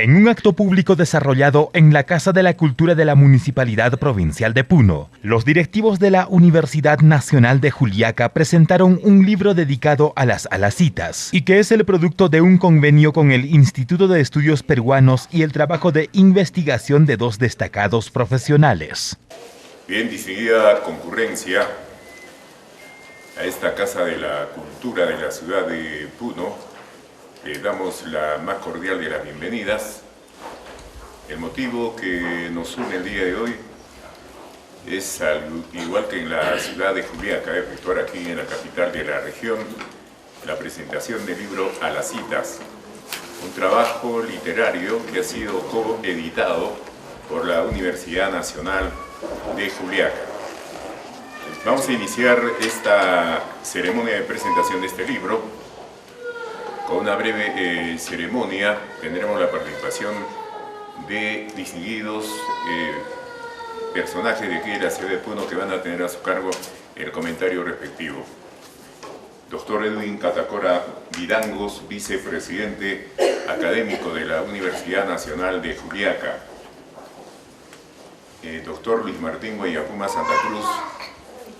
En un acto público desarrollado en la Casa de la Cultura de la Municipalidad Provincial de Puno, los directivos de la Universidad Nacional de Juliaca presentaron un libro dedicado a las alacitas y que es el producto de un convenio con el Instituto de Estudios Peruanos y el trabajo de investigación de dos destacados profesionales. Bien, distinguida concurrencia a esta Casa de la Cultura de la ciudad de Puno, le damos la más cordial de las bienvenidas. El motivo que nos une el día de hoy es, al igual que en la ciudad de Juliaca, efectuar aquí en la capital de la región la presentación del libro Alacitas, un trabajo literario que ha sido coeditado por la Universidad Nacional de Juliaca. Vamos a iniciar esta ceremonia de presentación de este libro con una breve ceremonia. Tendremos la participación de distinguidos personajes de aquí de la ciudad de Puno que van a tener a su cargo el comentario respectivo. Doctor Edwin Catacora Vidangos, vicepresidente académico de la Universidad Nacional de Juliaca. Doctor Luis Martín Guayapuma Santa Cruz,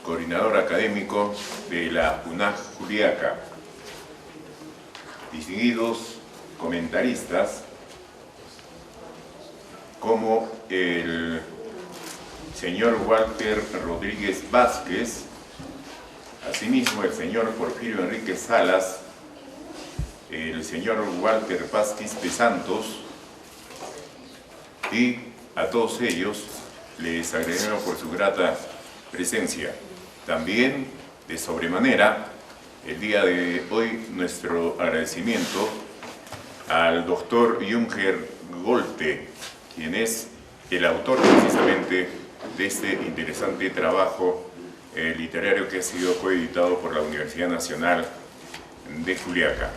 coordinador académico de la UNAJ Juliaca. Distinguidos comentaristas como el señor Walter Rodríguez Vázquez, asimismo el señor Porfirio Enrique Salas, el señor Walter Vázquez de Santos, y a todos ellos les agradecemos por su grata presencia. También, de sobremanera, el día de hoy nuestro agradecimiento al doctor Junger Golte, quien es el autor precisamente de este interesante trabajo literario que ha sido coeditado por la Universidad Nacional de Juliaca.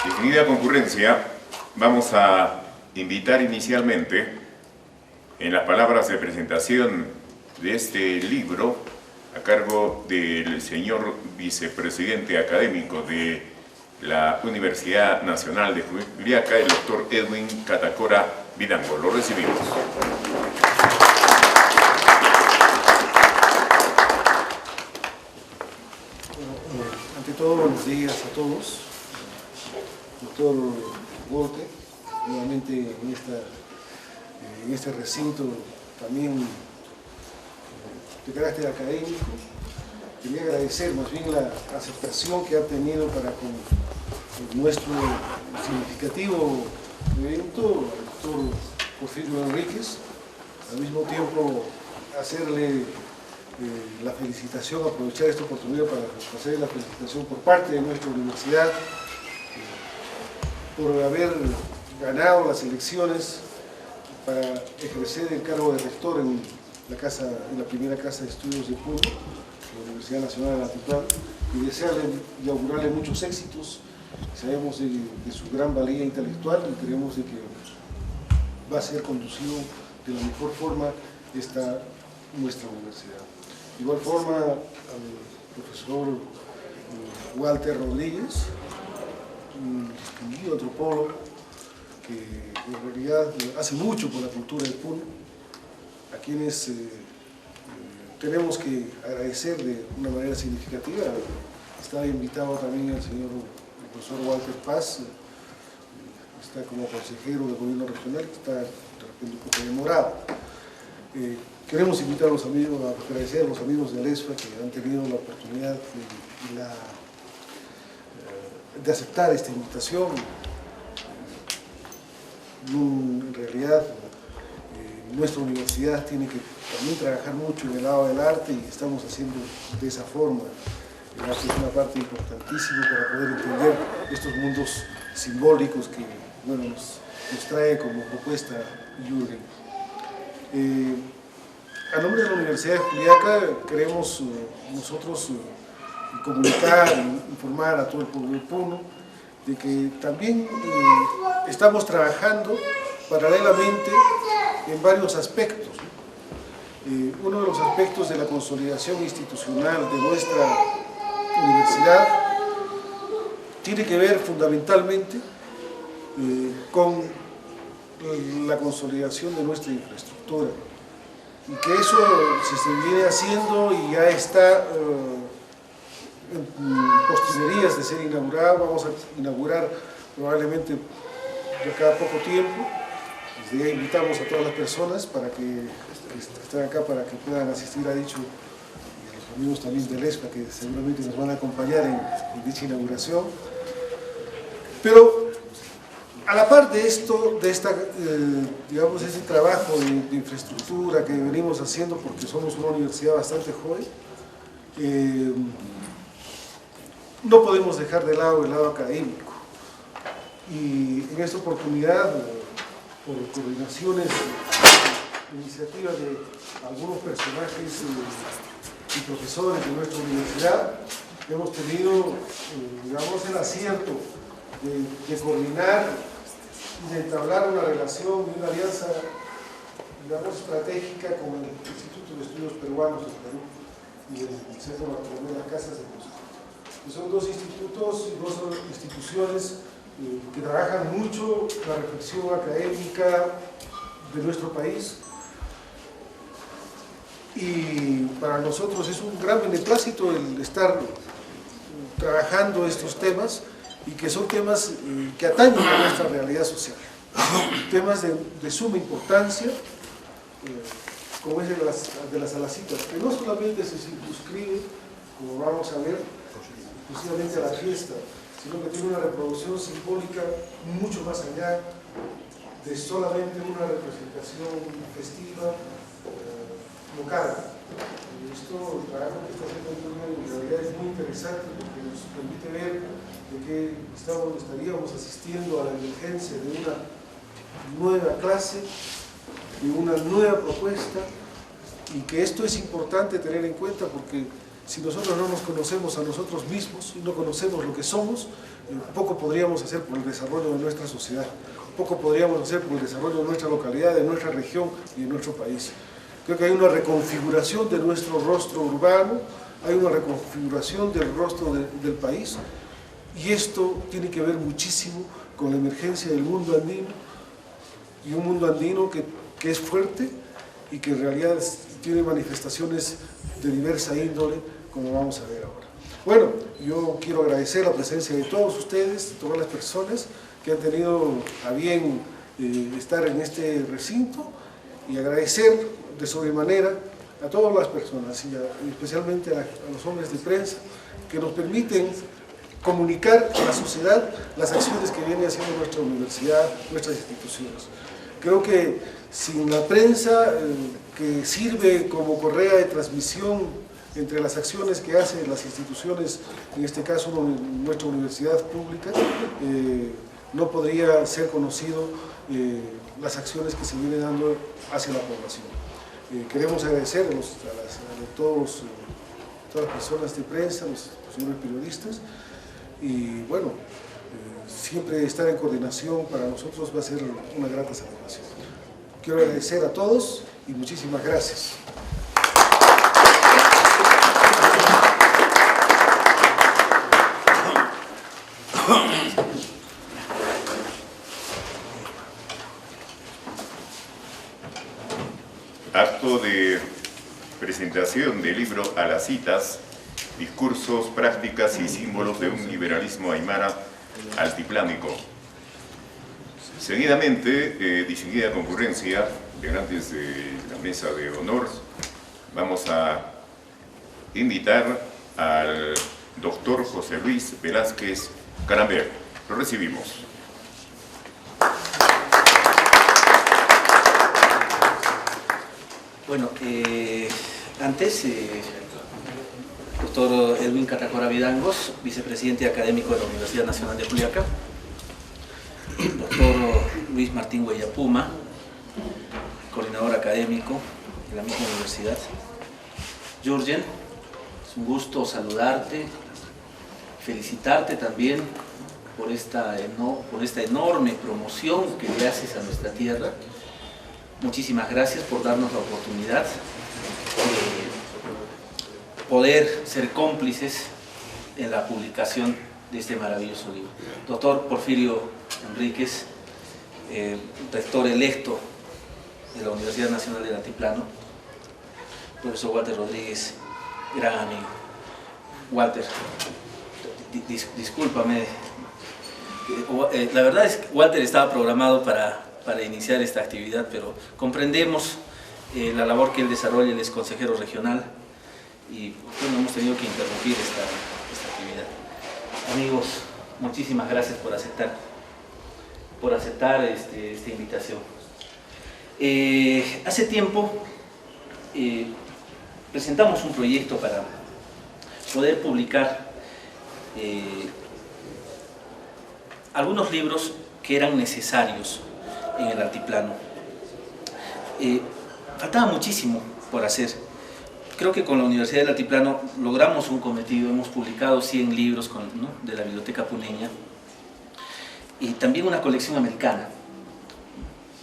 Distinguida concurrencia, vamos a invitar inicialmente, en las palabras de presentación de este libro, a cargo del señor vicepresidente académico de la Universidad Nacional de Juliaca, el doctor Edwin Catacora Vidangos. Lo recibimos. Ante todo, buenos días a todos. Doctor Golte, nuevamente en este recinto también de carácter académico. Quería agradecer más bien la aceptación que ha tenido para con nuestro significativo evento, al doctor Porfirio Enríquez. Al mismo tiempo, hacerle la felicitación, aprovechar esta oportunidad para hacerle la felicitación por parte de nuestra universidad por haber ganado las elecciones para ejercer el cargo de rector en la primera casa de estudios de Puno, la Universidad Nacional del Altiplano, y desearle y augurarle muchos éxitos. Sabemos de su gran valía intelectual y creemos de que va a ser conducido de la mejor forma nuestra universidad. De igual forma, al profesor Walter Rodríguez, un distinguido antropólogo que en realidad hace mucho por la cultura del Puno, a quienes tenemos que agradecer de una manera significativa. Estaba invitado también el profesor Walter Paz, está como consejero del gobierno regional, que está de repente un poco demorado. Queremos invitar a los amigos, agradecer a los amigos del ESFA que han tenido la oportunidad de aceptar esta invitación. En realidad, nuestra universidad tiene que también trabajar mucho en el lado del arte y estamos haciendo de esa forma. El arte es una parte importantísima para poder entender estos mundos simbólicos que nos trae como propuesta Junger. A nombre de la Universidad de Juliaca queremos nosotros comunicar, informar a todo el pueblo de Puno de que también estamos trabajando paralelamente en varios aspectos. Uno de los aspectos de la consolidación institucional de nuestra universidad tiene que ver fundamentalmente con la consolidación de nuestra infraestructura. Y que eso se viene haciendo y ya está en postrimerías de ser inaugurado. Vamos a inaugurar probablemente de acá a poco tiempo. Desde ya invitamos a todas las personas para que estén acá, para que puedan asistir a dicho, y a los amigos también del ESPA que seguramente nos van a acompañar en dicha inauguración. Pero a la par de esto, de digamos, este trabajo de infraestructura que venimos haciendo, porque somos una universidad bastante joven, no podemos dejar de lado el lado académico. Y en esta oportunidad, por coordinaciones, iniciativas de algunos personajes y profesores de nuestra universidad, hemos tenido, digamos, el acierto de coordinar y de entablar una relación y una alianza, digamos, estratégica con el Instituto de Estudios Peruanos del Perú y el Centro Bartolomé de las Casas de Música. Son dos institutos y dos instituciones que trabajan mucho la reflexión académica de nuestro país, y para nosotros es un gran beneplácito el estar trabajando estos temas, y que son temas que atañen a nuestra realidad social, temas de suma importancia, como es de las alacitas, que no solamente se circunscribe, como vamos a ver, exclusivamente a la fiesta, sino que tiene una reproducción simbólica mucho más allá de solamente una representación festiva local. Y esto, el trabajo que está haciendo en realidad es muy interesante, porque nos permite ver de que estaríamos asistiendo a la emergencia de una nueva clase, de una nueva propuesta, y que esto es importante tener en cuenta, porque si nosotros no nos conocemos a nosotros mismos y no conocemos lo que somos, poco podríamos hacer por el desarrollo de nuestra sociedad, poco podríamos hacer por el desarrollo de nuestra localidad, de nuestra región y de nuestro país. Creo que hay una reconfiguración de nuestro rostro urbano, hay una reconfiguración del rostro del país, y esto tiene que ver muchísimo con la emergencia del mundo andino, y un mundo andino que es fuerte y que en realidad tiene manifestaciones de diversa índole, como vamos a ver ahora. Bueno, yo quiero agradecer la presencia de todos ustedes, de todas las personas que han tenido a bien estar en este recinto, y agradecer de sobremanera a todas las personas, y especialmente a los hombres de prensa, que nos permiten comunicar a la sociedad las acciones que viene haciendo nuestra universidad, nuestras instituciones. Creo que sin la prensa, que sirve como correa de transmisión entre las acciones que hacen las instituciones, en este caso nuestra universidad pública, no podría ser conocido las acciones que se vienen dando hacia la población. Queremos agradecer a todas las personas de prensa, los señores periodistas, y bueno, siempre estar en coordinación para nosotros va a ser una grata satisfacción. Quiero agradecer a todos y muchísimas gracias. Acto de presentación del libro Alacitas, discursos, prácticas y símbolos de un liberalismo aymara altiplánico. Seguidamente, distinguida concurrencia, integrantes de la mesa de honor, vamos a invitar al doctor José Luis Velázquez Carambert. Lo recibimos. Bueno, antes, doctor Edwin Catacora Vidangos, vicepresidente académico de la Universidad Nacional de Juliaca, doctor Luis Martín Huellapuma, coordinador académico de la misma universidad. Jürgen, es un gusto saludarte, felicitarte también por esta enorme promoción que le haces a nuestra tierra. Muchísimas gracias por darnos la oportunidad de poder ser cómplices en la publicación de este maravilloso libro. Doctor Porfirio Enríquez, rector electo de la Universidad Nacional del Altiplano, profesor Walter Rodríguez, gran amigo. Walter, discúlpame, la verdad es que Walter estaba programado para iniciar esta actividad, pero comprendemos la labor que él desarrolla, él es consejero regional y bueno, hemos tenido que interrumpir esta actividad. Amigos, muchísimas gracias por aceptar esta invitación. Hace tiempo presentamos un proyecto para poder publicar algunos libros que eran necesarios en el altiplano. Faltaba muchísimo por hacer. Creo que con la Universidad del Altiplano logramos un cometido, hemos publicado 100 libros de la Biblioteca Puneña y también una colección americana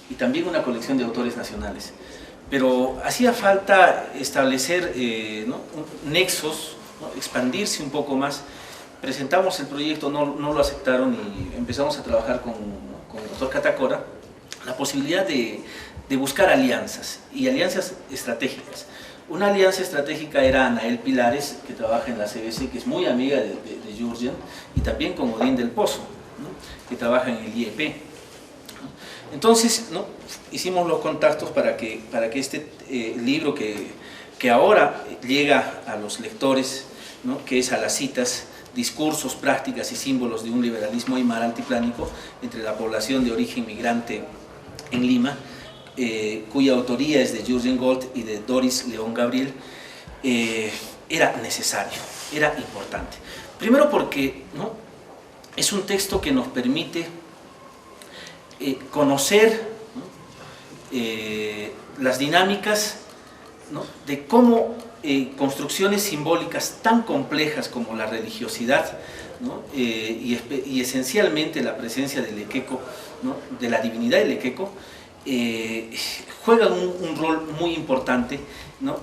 y también una colección de autores nacionales. Pero hacía falta establecer nexos, expandirse un poco más. Presentamos el proyecto, no lo aceptaron y empezamos a trabajar con el doctor Catacora la posibilidad de buscar alianzas y alianzas estratégicas. Una alianza estratégica era Anael Pilares, que trabaja en la CBC, que es muy amiga de Jurgen, y también con Odín del Pozo, que trabaja en el IEP. Entonces, hicimos los contactos para que este libro que ahora llega a los lectores, que es A las citas, discursos, prácticas y símbolos de un liberalismo aymara altiplánico entre la población de origen migrante en Lima, cuya autoría es de Jurgen Gold y de Doris León Gabriel, era necesario, era importante. Primero porque es un texto que nos permite conocer las dinámicas de cómo construcciones simbólicas tan complejas como la religiosidad y esencialmente la presencia del Ekeko, de la divinidad del Ekeko, juegan un rol muy importante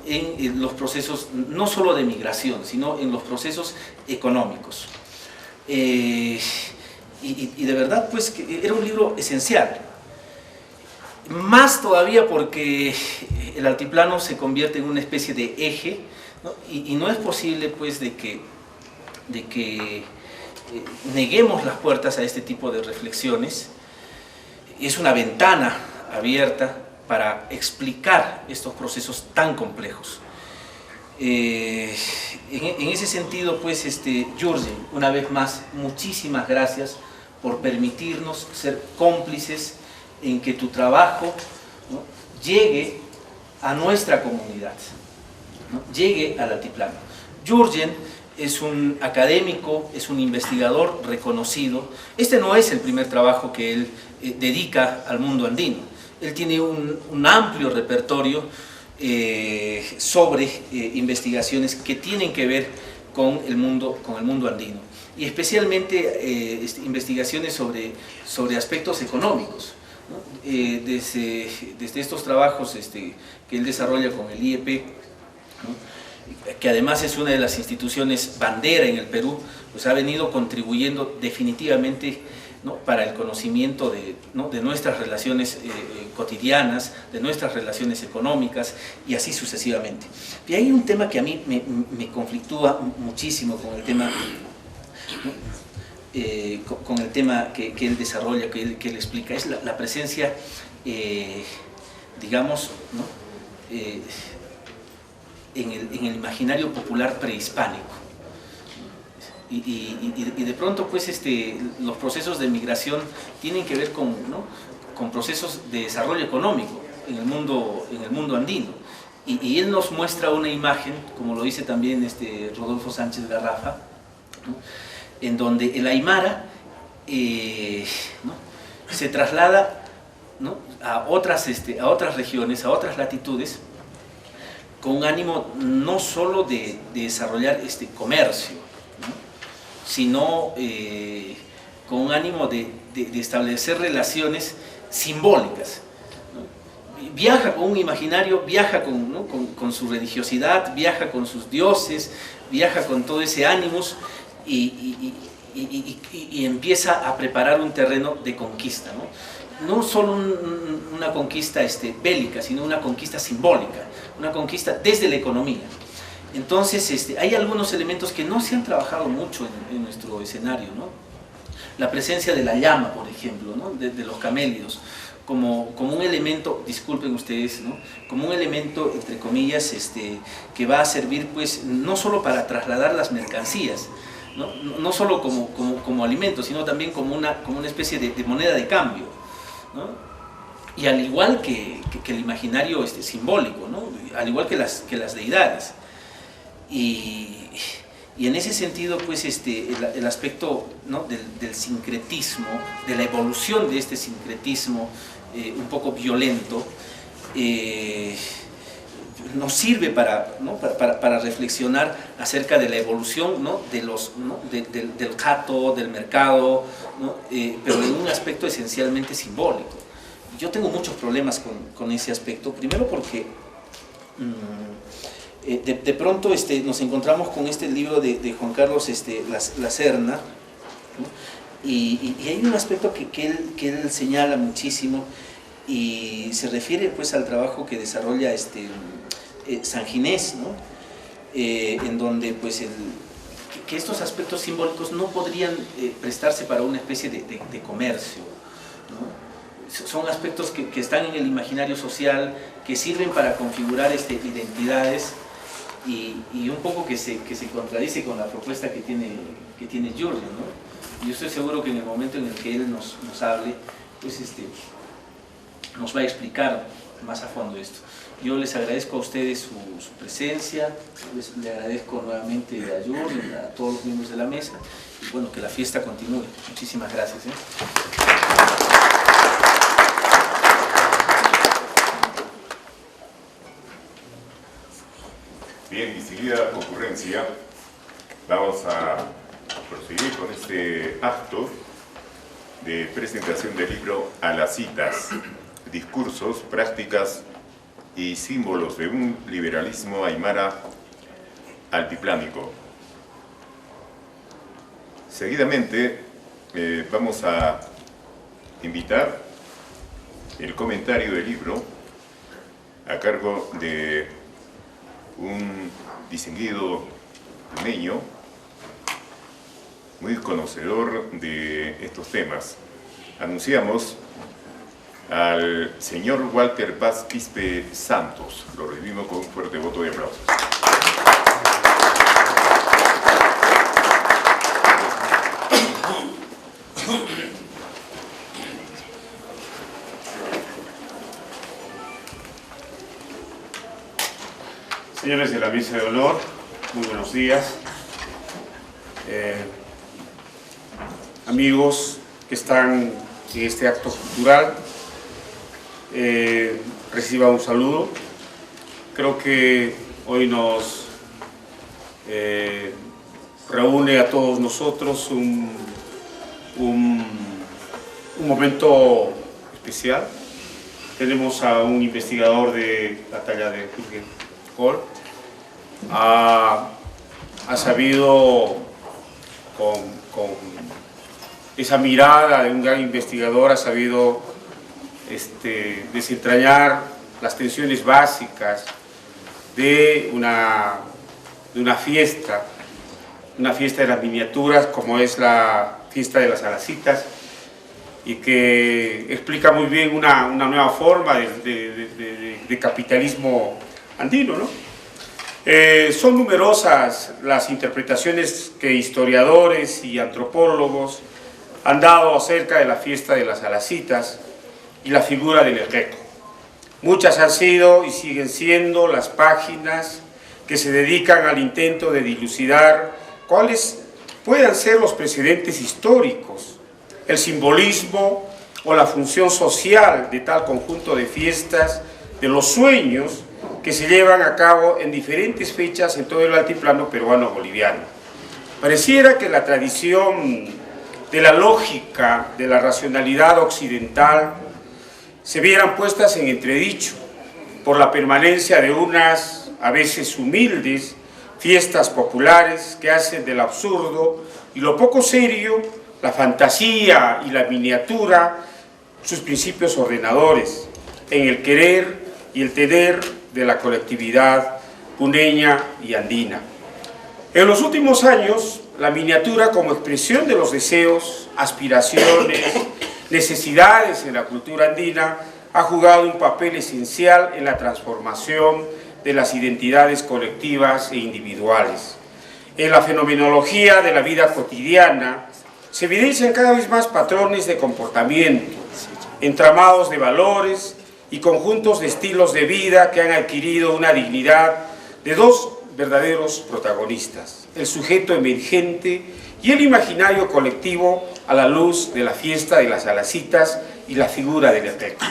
en los procesos no solo de migración, sino en los procesos económicos. Y de verdad, pues, que era un libro esencial. Más todavía porque el altiplano se convierte en una especie de eje, y no es posible, pues, de que neguemos las puertas a este tipo de reflexiones. Es una ventana abierta para explicar estos procesos tan complejos. En ese sentido, pues, Jurgen, una vez más, muchísimas gracias por permitirnos ser cómplices en que tu trabajo llegue a nuestra comunidad, llegue al altiplano. Jurgen es un académico, es un investigador reconocido. Este no es el primer trabajo que él dedica al mundo andino. Él tiene un amplio repertorio sobre investigaciones que tienen que ver con el mundo andino, y especialmente investigaciones sobre aspectos económicos. Desde estos trabajos que él desarrolla con el IEP, que además es una de las instituciones bandera en el Perú, pues ha venido contribuyendo definitivamente para el conocimiento de nuestras relaciones cotidianas, de nuestras relaciones económicas y así sucesivamente. Y hay un tema que a mí me conflictúa muchísimo con el tema, que él desarrolla, que él explica, es la presencia, digamos, en el imaginario popular prehispánico. Y de pronto, pues, los procesos de migración tienen que ver con procesos de desarrollo económico en el mundo andino. Y él nos muestra una imagen, como lo dice también Rodolfo Sánchez Garrafa, en donde el aymara se traslada a otras regiones, a otras latitudes, con un ánimo no solo de desarrollar comercio, sino con un ánimo de establecer relaciones simbólicas. Viaja con un imaginario, viaja con su religiosidad, viaja con sus dioses, viaja con todo ese ánimos, y y empieza a preparar un terreno de conquista, no solo una conquista bélica, sino una conquista simbólica, una conquista desde la economía. Entonces hay algunos elementos que no se han trabajado mucho en nuestro escenario, ¿no? La presencia de la llama, por ejemplo, ¿no? de los camélidos, como un elemento, disculpen ustedes, ¿no? Como un elemento, entre comillas, que va a servir pues no solo para trasladar las mercancías, no solo como alimento, sino también como una especie de moneda de cambio, ¿no? Y al igual que el imaginario simbólico, ¿no? Al igual que las deidades. Y en ese sentido, pues, el aspecto, ¿no? del sincretismo, de la evolución de este sincretismo un poco violento, nos sirve para reflexionar acerca de la evolución, ¿no? del jato, del mercado, ¿no? Pero en un aspecto esencialmente simbólico. Yo tengo muchos problemas con ese aspecto, primero porque de pronto nos encontramos con este libro de Juan Carlos La Serna, ¿no? Y hay un aspecto que él señala muchísimo y se refiere pues al trabajo que desarrolla San Ginés, ¿no? En donde pues que estos aspectos simbólicos no podrían prestarse para una especie de comercio, ¿no? Son aspectos que están en el imaginario social, que sirven para configurar identidades y un poco que se contradice con la propuesta que tiene Giorgio, ¿no? Y yo estoy seguro que en el momento en el que él nos hable, pues nos va a explicar más a fondo esto. Yo les agradezco a ustedes su presencia, le agradezco nuevamente a Giorgio y a todos los miembros de la mesa, y bueno, que la fiesta continúe. Muchísimas gracias. Bien, distinguida concurrencia, vamos a proseguir con este acto de presentación del libro A las citas, discursos, prácticas y símbolos de un liberalismo aymara altiplánico. Seguidamente vamos a invitar el comentario del libro a cargo de un distinguido puneño muy conocedor de estos temas. Anunciamos al señor Walter Paz Quispe Santos. Lo recibimos con un fuerte voto de aplausos. Señores de la mesa de honor, muy buenos días. Amigos que están en este acto cultural, reciba un saludo. Creo que hoy nos reúne a todos nosotros un momento especial. Tenemos a un investigador de la talla de Jürgen Kohl. Ha sabido con esa mirada de un gran investigador, ha sabido desentrañar las tensiones básicas de una fiesta de las miniaturas como es la fiesta de las Alacitas, y que explica muy bien una nueva forma de capitalismo andino, ¿no? Son numerosas las interpretaciones que historiadores y antropólogos han dado acerca de la fiesta de las Alacitas y la figura del Greco. Muchas han sido y siguen siendo las páginas que se dedican al intento de dilucidar cuáles puedan ser los precedentes históricos, el simbolismo o la función social de tal conjunto de fiestas, de los sueños que se llevan a cabo en diferentes fechas en todo el altiplano peruano-boliviano. Pareciera que la tradición de la lógica de la racionalidad occidental se vieran puestas en entredicho por la permanencia de unas, a veces humildes, fiestas populares que hacen del absurdo y lo poco serio, la fantasía y la miniatura, sus principios ordenadores, en el querer y el tener de la colectividad puneña y andina. En los últimos años, la miniatura como expresión de los deseos, aspiraciones, necesidades en la cultura andina ha jugado un papel esencial en la transformación de las identidades colectivas e individuales. En la fenomenología de la vida cotidiana se evidencian cada vez más patrones de comportamiento, entramados de valores y conjuntos de estilos de vida que han adquirido una dignidad de dos verdaderos protagonistas, el sujeto emergente y el imaginario colectivo a la luz de la fiesta de las Salacitas y la figura del Equeco.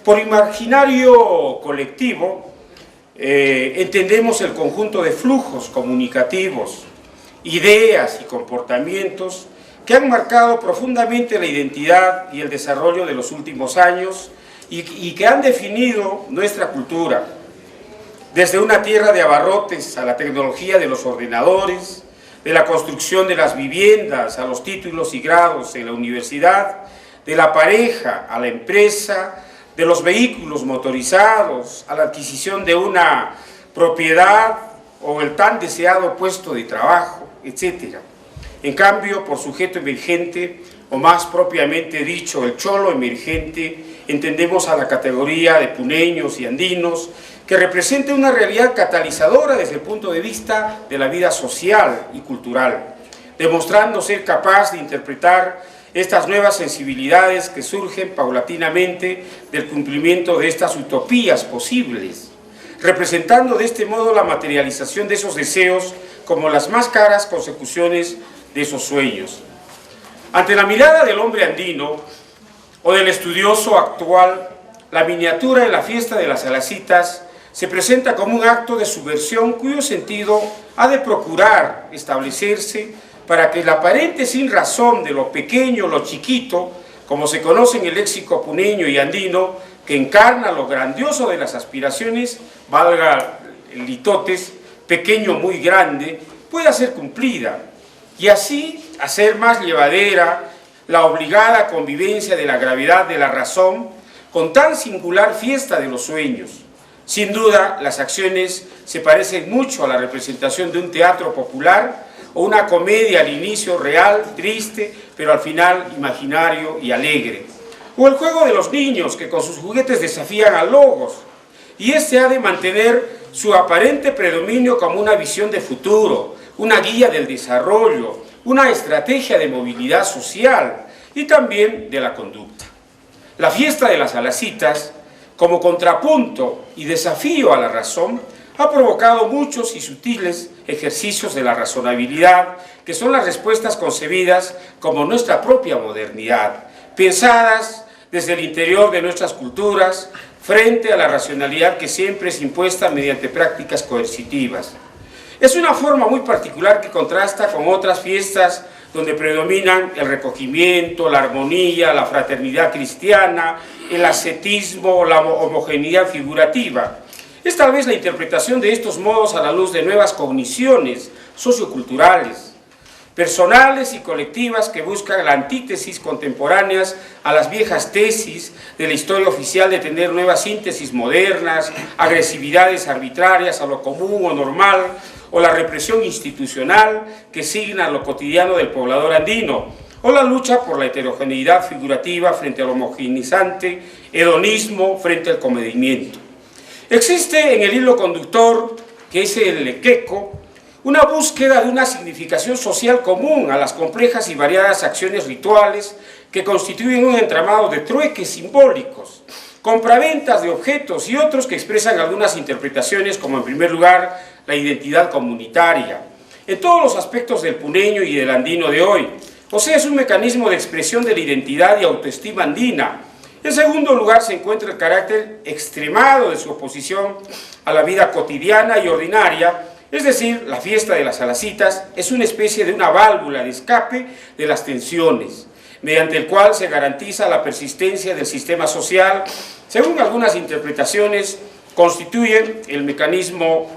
Por imaginario colectivo entendemos el conjunto de flujos comunicativos, ideas y comportamientos que han marcado profundamente la identidad y el desarrollo de los últimos años y que han definido nuestra cultura, desde una tierra de abarrotes a la tecnología de los ordenadores, de la construcción de las viviendas a los títulos y grados en la universidad, de la pareja a la empresa, de los vehículos motorizados a la adquisición de una propiedad o el tan deseado puesto de trabajo, etc. En cambio, por sujeto emergente, o más propiamente dicho, el cholo emergente, entendemos a la categoría de puneños y andinos que representa una realidad catalizadora desde el punto de vista de la vida social y cultural, demostrando ser capaz de interpretar estas nuevas sensibilidades que surgen paulatinamente del cumplimiento de estas utopías posibles, representando de este modo la materialización de esos deseos como las más caras consecuciones de esos sueños. Ante la mirada del hombre andino o del estudioso actual, la miniatura en la fiesta de las Salacitas se presenta como un acto de subversión cuyo sentido ha de procurar establecerse para que la aparente sinrazón de lo pequeño, lo chiquito, como se conoce en el léxico puneño y andino, que encarna lo grandioso de las aspiraciones, valga el litotes, pequeño muy grande, pueda ser cumplida y así hacer más llevadera la obligada convivencia de la gravedad de la razón con tan singular fiesta de los sueños. Sin duda, las acciones se parecen mucho a la representación de un teatro popular o una comedia al inicio real, triste, pero al final imaginario y alegre. O el juego de los niños que con sus juguetes desafían a logos, y este ha de mantener su aparente predominio como una visión de futuro, una guía del desarrollo, una estrategia de movilidad social y también de la conducta. La fiesta de las Salacitas, como contrapunto y desafío a la razón, ha provocado muchos y sutiles ejercicios de la razonabilidad, que son las respuestas concebidas como nuestra propia modernidad, pensadas desde el interior de nuestras culturas, frente a la racionalidad que siempre es impuesta mediante prácticas coercitivas. Es una forma muy particular que contrasta con otras fiestas donde predominan el recogimiento, la armonía, la fraternidad cristiana, el ascetismo, la homogeneidad figurativa. Es tal vez la interpretación de estos modos a la luz de nuevas cogniciones socioculturales, personales y colectivas que buscan la antítesis contemporáneas a las viejas tesis de la historia oficial de tener nuevas síntesis modernas, agresividades arbitrarias a lo común o normal, o la represión institucional que signa lo cotidiano del poblador andino, o la lucha por la heterogeneidad figurativa frente al homogeneizante, hedonismo frente al comedimiento. Existe en el hilo conductor, que es el Equeco, una búsqueda de una significación social común a las complejas y variadas acciones rituales que constituyen un entramado de trueques simbólicos, compraventas de objetos y otros que expresan algunas interpretaciones como en primer lugar la identidad comunitaria, en todos los aspectos del puneño y del andino de hoy, o sea, es un mecanismo de expresión de la identidad y autoestima andina. En segundo lugar se encuentra el carácter extremado de su oposición a la vida cotidiana y ordinaria, es decir, la fiesta de las Salacitas es una especie de una válvula de escape de las tensiones, mediante el cual se garantiza la persistencia del sistema social. Según algunas interpretaciones, constituyen el mecanismo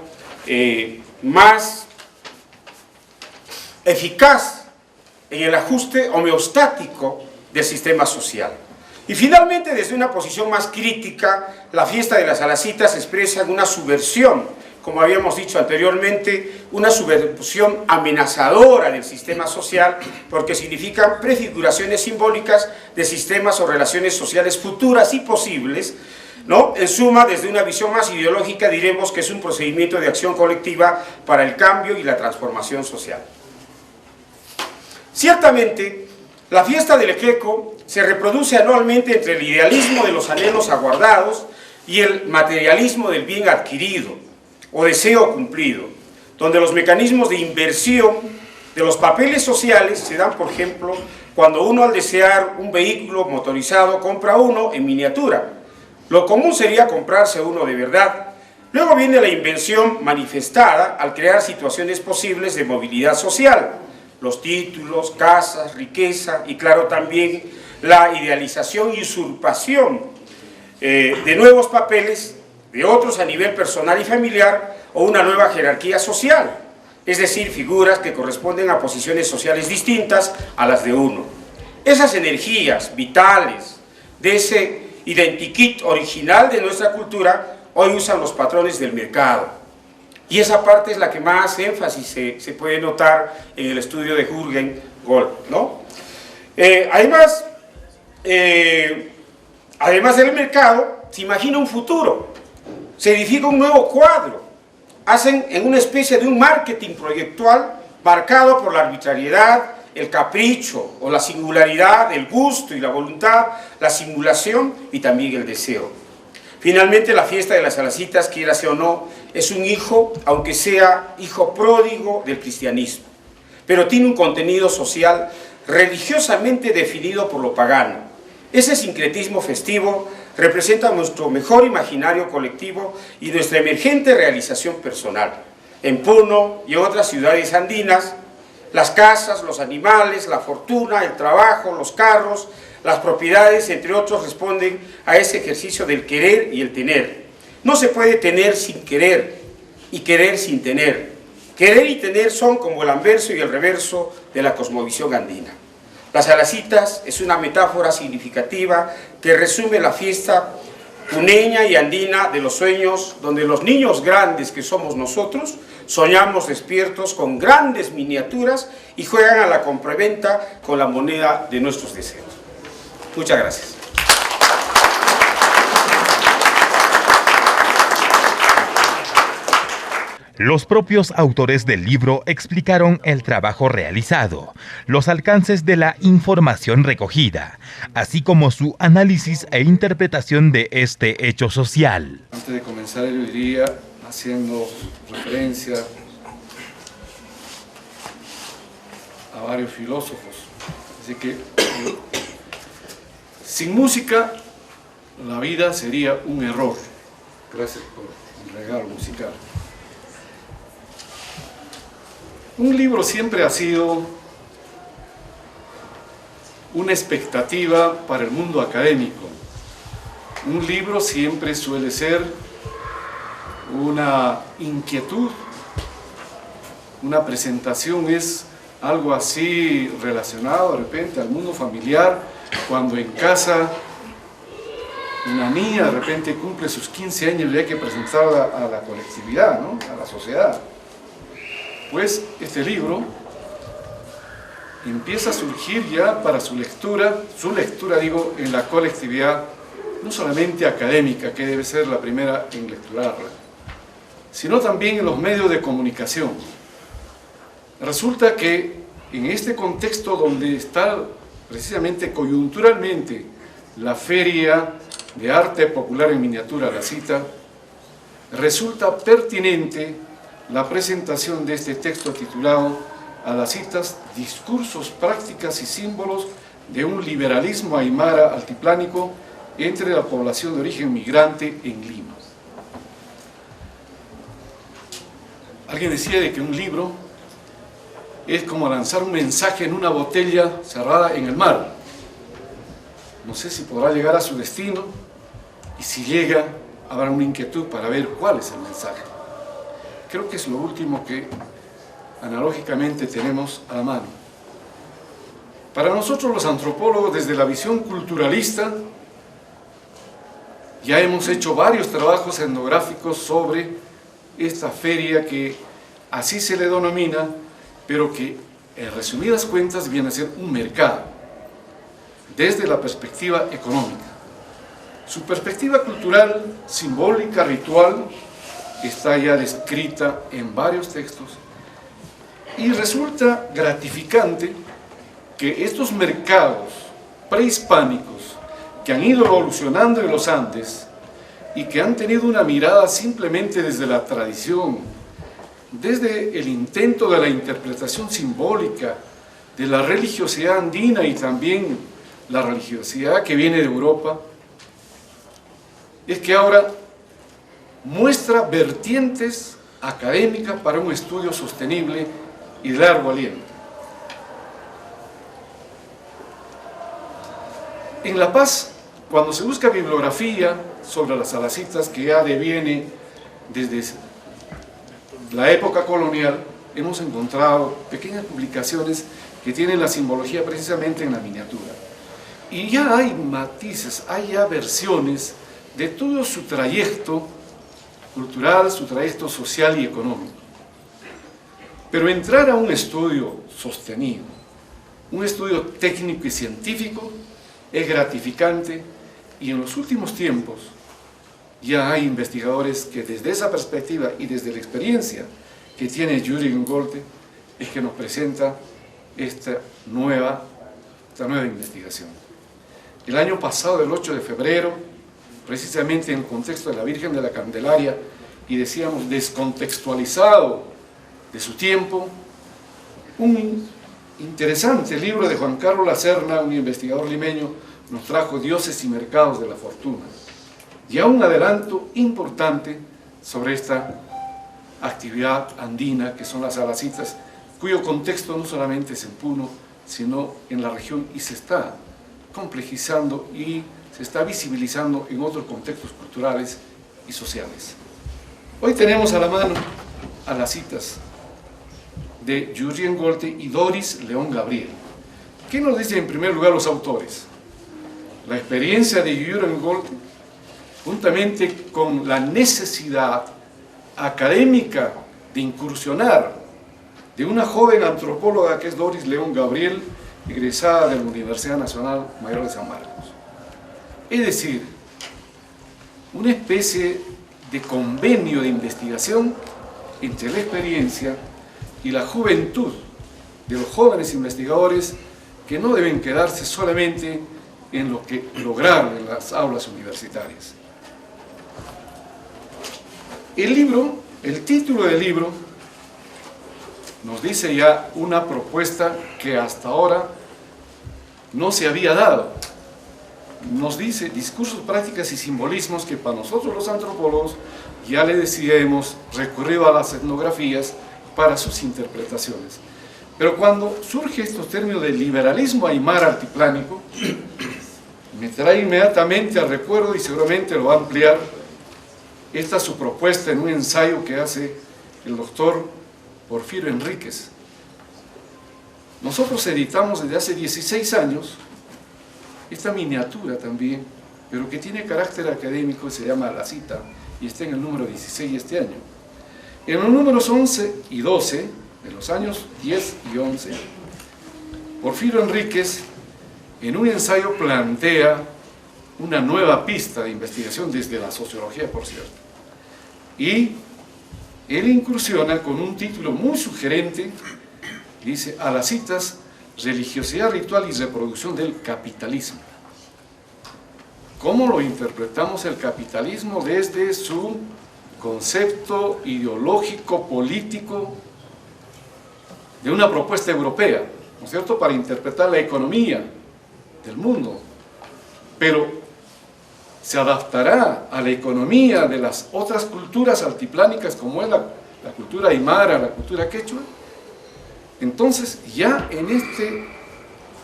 más eficaz en el ajuste homeostático del sistema social. Y finalmente, desde una posición más crítica, la fiesta de las Salacitas expresa una subversión, como habíamos dicho anteriormente, una subversión amenazadora del sistema social, porque significan prefiguraciones simbólicas de sistemas o relaciones sociales futuras y posibles, ¿no? En suma, desde una visión más ideológica diremos que es un procedimiento de acción colectiva para el cambio y la transformación social. Ciertamente, la fiesta del Equeco se reproduce anualmente entre el idealismo de los anhelos aguardados y el materialismo del bien adquirido o deseo cumplido, donde los mecanismos de inversión de los papeles sociales se dan, por ejemplo, cuando uno al desear un vehículo motorizado compra uno en miniatura. Lo común sería comprarse uno de verdad. Luego viene la invención manifestada al crear situaciones posibles de movilidad social, los títulos, casas, riqueza y claro también la idealización y usurpación de nuevos papeles de otros a nivel personal y familiar o una nueva jerarquía social, es decir, figuras que corresponden a posiciones sociales distintas a las de uno. Esas energías vitales de ese identikit original de nuestra cultura hoy usan los patrones del mercado. Y esa parte es la que más énfasis se puede notar en el estudio de Jürgen Gold, ¿no? Además del mercado, se imagina un futuro, se edifica un nuevo cuadro, hacen en una especie de un marketing proyectual marcado por la arbitrariedad, el capricho o la singularidad, el gusto y la voluntad, la simulación y también el deseo. Finalmente, la fiesta de las Salacitas, quiera sea o no, es un hijo, aunque sea hijo pródigo del cristianismo, pero tiene un contenido social religiosamente definido por lo pagano. Ese sincretismo festivo representa nuestro mejor imaginario colectivo y nuestra emergente realización personal. En Puno y otras ciudades andinas, las casas, los animales, la fortuna, el trabajo, los carros, las propiedades, entre otros, responden a ese ejercicio del querer y el tener. No se puede tener sin querer y querer sin tener. Querer y tener son como el anverso y el reverso de la cosmovisión andina. Las Salacitas es una metáfora significativa que resume la fiesta puneña y andina de los sueños, donde los niños grandes que somos nosotros soñamos despiertos con grandes miniaturas y juegan a la compraventa con la moneda de nuestros deseos. Muchas gracias. Los propios autores del libro explicaron el trabajo realizado, los alcances de la información recogida, así como su análisis e interpretación de este hecho social. Antes de comenzar, yo diría, haciendo referencia a varios filósofos, así que sin música la vida sería un error. Gracias por el regalo musical. Un libro siempre ha sido una expectativa para el mundo académico. Un libro siempre suele ser una inquietud. Una presentación es algo así relacionado de repente al mundo familiar, cuando en casa una niña de repente cumple sus 15 años y hay que presentarla a la colectividad, ¿no? A la sociedad. Pues este libro empieza a surgir ya para su lectura digo, en la colectividad, no solamente académica, que debe ser la primera en lecturarla, sino también en los medios de comunicación. Resulta que en este contexto donde está precisamente coyunturalmente la Feria de Arte Popular en Miniatura, la cita, resulta pertinente la presentación de este texto titulado a las citas Discursos, prácticas y símbolos de un liberalismo aymara altiplánico entre la población de origen migrante en Lima. Alguien decía de que un libro es como lanzar un mensaje en una botella cerrada en el mar. No sé si podrá llegar a su destino y si llega habrá una inquietud para ver cuál es el mensaje. Creo que es lo último que analógicamente tenemos a la mano. Para nosotros los antropólogos, desde la visión culturalista, ya hemos hecho varios trabajos etnográficos sobre esta feria que así se le denomina, pero que en resumidas cuentas viene a ser un mercado, desde la perspectiva económica. Su perspectiva cultural, simbólica, ritual, está ya descrita en varios textos y resulta gratificante que estos mercados prehispánicos que han ido evolucionando en los Andes y que han tenido una mirada simplemente desde la tradición, desde el intento de la interpretación simbólica de la religiosidad andina y también la religiosidad que viene de Europa, es que ahora muestra vertientes académicas para un estudio sostenible y de largo aliento. En La Paz, cuando se busca bibliografía sobre las salacitas, que ya deviene desde la época colonial, hemos encontrado pequeñas publicaciones que tienen la simbología precisamente en la miniatura. Y ya hay matices, hay ya versiones de todo su trayecto cultural, su trayecto social y económico. Pero entrar a un estudio sostenido, un estudio técnico y científico, es gratificante, y en los últimos tiempos ya hay investigadores que desde esa perspectiva y desde la experiencia que tiene Jürgen Golte es que nos presenta esta nueva investigación. El año pasado, el 8 de febrero, precisamente en el contexto de la Virgen de la Candelaria, y decíamos descontextualizado de su tiempo, un interesante libro de Juan Carlos Lacerna, un investigador limeño, nos trajo Dioses y Mercados de la Fortuna. Ya un adelanto importante sobre esta actividad andina que son las salacitas, cuyo contexto no solamente es en Puno, sino en la región, y se está complejizando y se está visibilizando en otros contextos culturales y sociales. Hoy tenemos a la mano a las citas de Jürgen Golte y Doris León Gabriel. ¿Qué nos dicen en primer lugar los autores? La experiencia de Jürgen Golte, juntamente con la necesidad académica de incursionar de una joven antropóloga que es Doris León Gabriel, egresada de la Universidad Nacional Mayor de San Marcos. Es decir, una especie de convenio de investigación entre la experiencia y la juventud de los jóvenes investigadores, que no deben quedarse solamente en lo que lograron en las aulas universitarias. El título del libro nos dice ya una propuesta que hasta ahora no se había dado. Nos dice discursos, prácticas y simbolismos que para nosotros los antropólogos, ya le decía, hemos recurrido a las etnografías para sus interpretaciones. Pero cuando surge estos términos de liberalismo aymara altiplánico, me trae inmediatamente al recuerdo, y seguramente lo va a ampliar, esta su propuesta en un ensayo que hace el doctor Porfirio Enríquez. Nosotros editamos desde hace 16 años esta miniatura también, pero que tiene carácter académico, se llama La Cita, y está en el número 16 este año. En los números 11 y 12, de los años 10 y 11, Porfirio Enríquez, en un ensayo, plantea una nueva pista de investigación desde la sociología, por cierto. Y él incursiona con un título muy sugerente, dice: a las citas, religiosidad ritual y reproducción del capitalismo. ¿Cómo lo interpretamos el capitalismo desde su concepto ideológico, político, de una propuesta europea, ¿no es cierto?, para interpretar la economía del mundo? Pero se adaptará a la economía de las otras culturas altiplánicas, como es la cultura aymara, la cultura quechua. Entonces, ya en este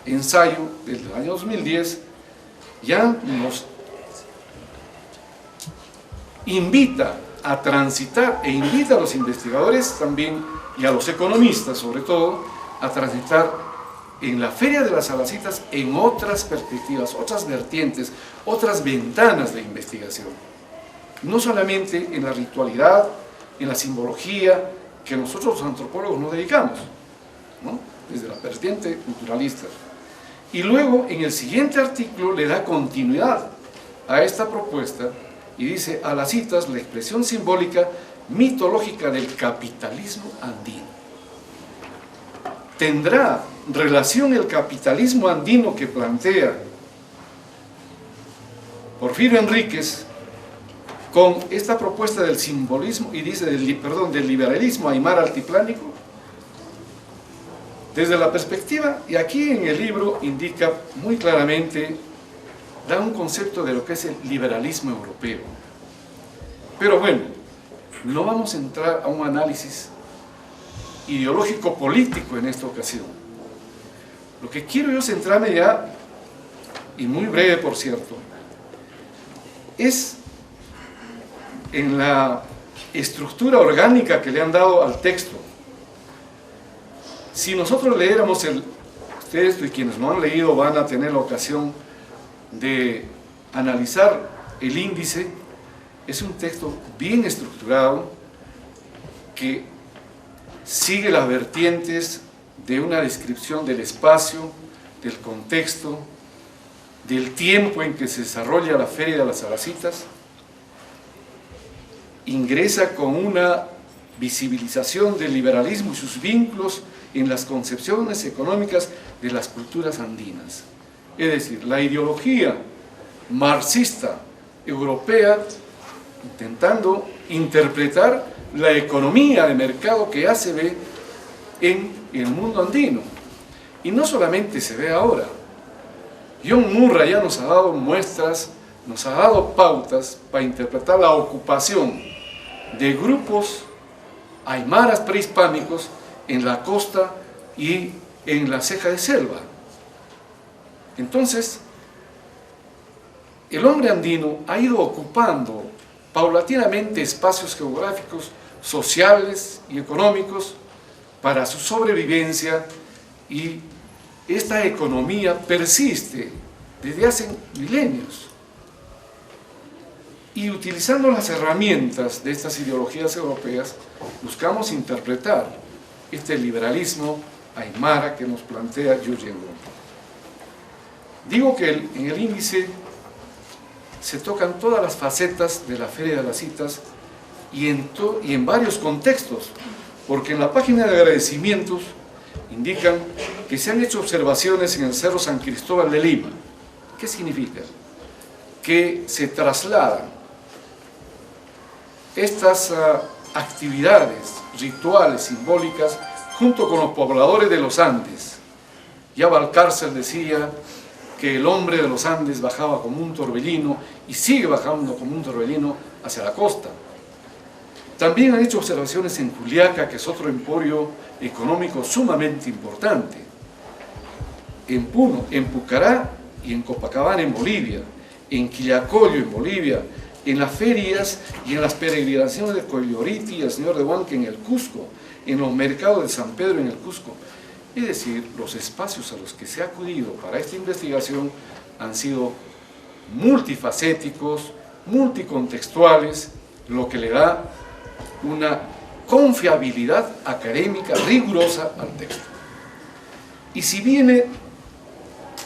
ensayo del año 2010, ya nos invita a transitar, e invita a los investigadores también, y a los economistas sobre todo, a transitar en la Feria de las Salacitas en otras perspectivas, otras vertientes, otras ventanas de investigación. No solamente en la ritualidad, en la simbología que nosotros los antropólogos nos dedicamos, ¿no? Desde la vertiente culturalista. Y luego en el siguiente artículo le da continuidad a esta propuesta y dice: a las citas, la expresión simbólica mitológica del capitalismo andino. ¿Tendrá relación el capitalismo andino que plantea Porfirio Enríquez con esta propuesta del simbolismo y dice del liberalismo aymara altiplánico? Desde la perspectiva, y aquí en el libro indica muy claramente, da un concepto de lo que es el liberalismo europeo. Pero bueno, no vamos a entrar a un análisis ideológico-político en esta ocasión. Lo que quiero yo centrarme ya, y muy breve por cierto, es en la estructura orgánica que le han dado al texto. Si nosotros leéramos el texto, y quienes no han leído van a tener la ocasión de analizar el índice, es un texto bien estructurado que sigue las vertientes de una descripción del espacio, del contexto, del tiempo en que se desarrolla la Feria de las Salacitas. Ingresa con una visibilización del liberalismo y sus vínculos en las concepciones económicas de las culturas andinas. Es decir, la ideología marxista europea intentando interpretar la economía de mercado que ya se ve en el mundo andino. Y no solamente se ve ahora. John Murray ya nos ha dado muestras, nos ha dado pautas para interpretar la ocupación de grupos aymaras prehispánicos en la costa y en la ceja de selva. Entonces, el hombre andino ha ido ocupando paulatinamente espacios geográficos, sociales y económicos para su sobrevivencia, y esta economía persiste desde hace milenios. Y utilizando las herramientas de estas ideologías europeas, buscamos interpretar este liberalismo aymara que nos plantea Jürgen Lund. Digo que en el índice se tocan todas las facetas de la Feria de las Citas y en varios contextos, porque en la página de agradecimientos indican que se han hecho observaciones en el Cerro San Cristóbal de Lima. ¿Qué significa? Que se trasladan estas actividades rituales, simbólicas, junto con los pobladores de los Andes. Ya Valcárcel decía que el hombre de los Andes bajaba como un torbellino y sigue bajando como un torbellino hacia la costa. También han hecho observaciones en Juliaca, que es otro emporio económico sumamente importante, en Puno, en Pucará y en Copacabana en Bolivia, en Quillacollo en Bolivia, en las ferias y en las peregrinaciones de Colloriti y el Señor de Huanca en el Cusco, en los mercados de San Pedro en el Cusco. Es decir, los espacios a los que se ha acudido para esta investigación han sido multifacéticos, multicontextuales, lo que le da una confiabilidad académica rigurosa al texto. Y si viene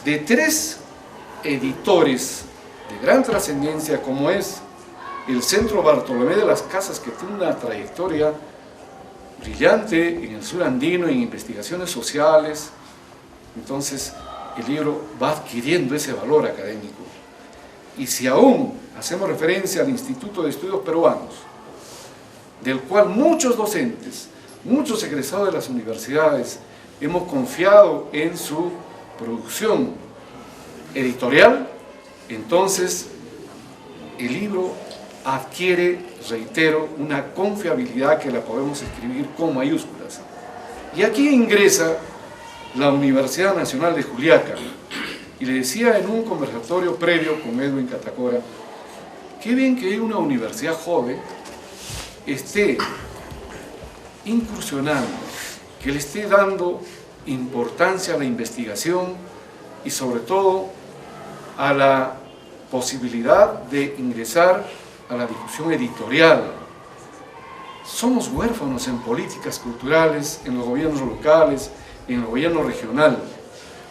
de tres editores de gran trascendencia, como es el Centro Bartolomé de las Casas, que tiene una trayectoria brillante en el sur andino, en investigaciones sociales, entonces el libro va adquiriendo ese valor académico. Y si aún hacemos referencia al Instituto de Estudios Peruanos, del cual muchos docentes, muchos egresados de las universidades, hemos confiado en su producción editorial, entonces el libro adquiere, reitero, una confiabilidad que la podemos escribir con mayúsculas. Y aquí ingresa la Universidad Nacional de Juliaca. Y le decía en un conversatorio previo con Edwin Catacora, qué bien que una universidad joven esté incursionando, que le esté dando importancia a la investigación y sobre todo a la posibilidad de ingresar a la difusión editorial. Somos huérfanos en políticas culturales, en los gobiernos locales, en el gobierno regional,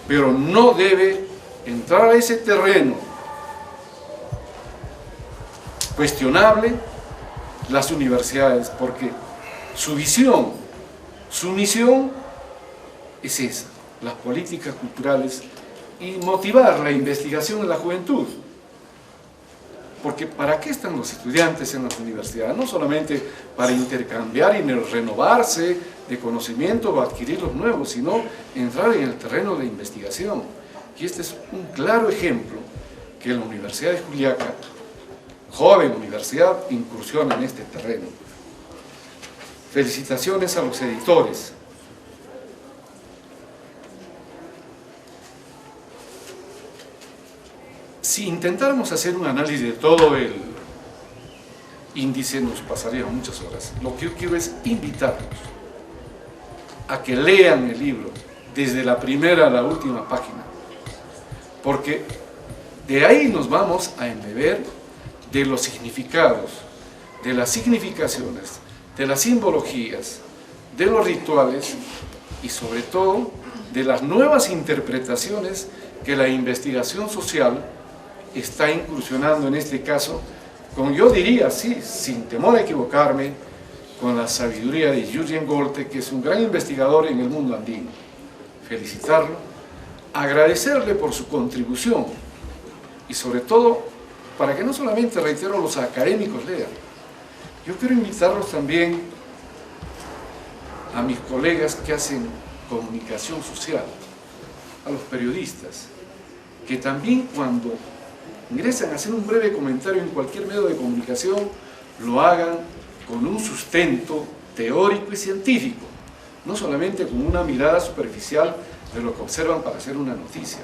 pero no debe entrar a ese terreno cuestionable las universidades, porque su visión, su misión es esa, las políticas culturales y motivar la investigación en la juventud. Porque ¿para qué están los estudiantes en las universidades? No solamente para intercambiar y renovarse de conocimiento o adquirir los nuevos, sino entrar en el terreno de investigación. Y este es un claro ejemplo que la Universidad de Juliaca, joven universidad, incursiona en este terreno. Felicitaciones a los editores. Si intentáramos hacer un análisis de todo el índice, nos pasarían muchas horas. Lo que yo quiero es invitarlos a que lean el libro desde la primera a la última página, porque de ahí nos vamos a embeber de los significados, de las significaciones, de las simbologías, de los rituales y sobre todo de las nuevas interpretaciones que la investigación social está incursionando en este caso, como yo diría, sí, sin temor a equivocarme, con la sabiduría de Jürgen Golte, que es un gran investigador en el mundo andino. Felicitarlo, agradecerle por su contribución y sobre todo para que no solamente, reitero, los académicos lean. Yo quiero invitarlos también a mis colegas que hacen comunicación social, a los periodistas, que también cuando ingresan a hacer un breve comentario en cualquier medio de comunicación, lo hagan con un sustento teórico y científico, no solamente con una mirada superficial de lo que observan para hacer una noticia.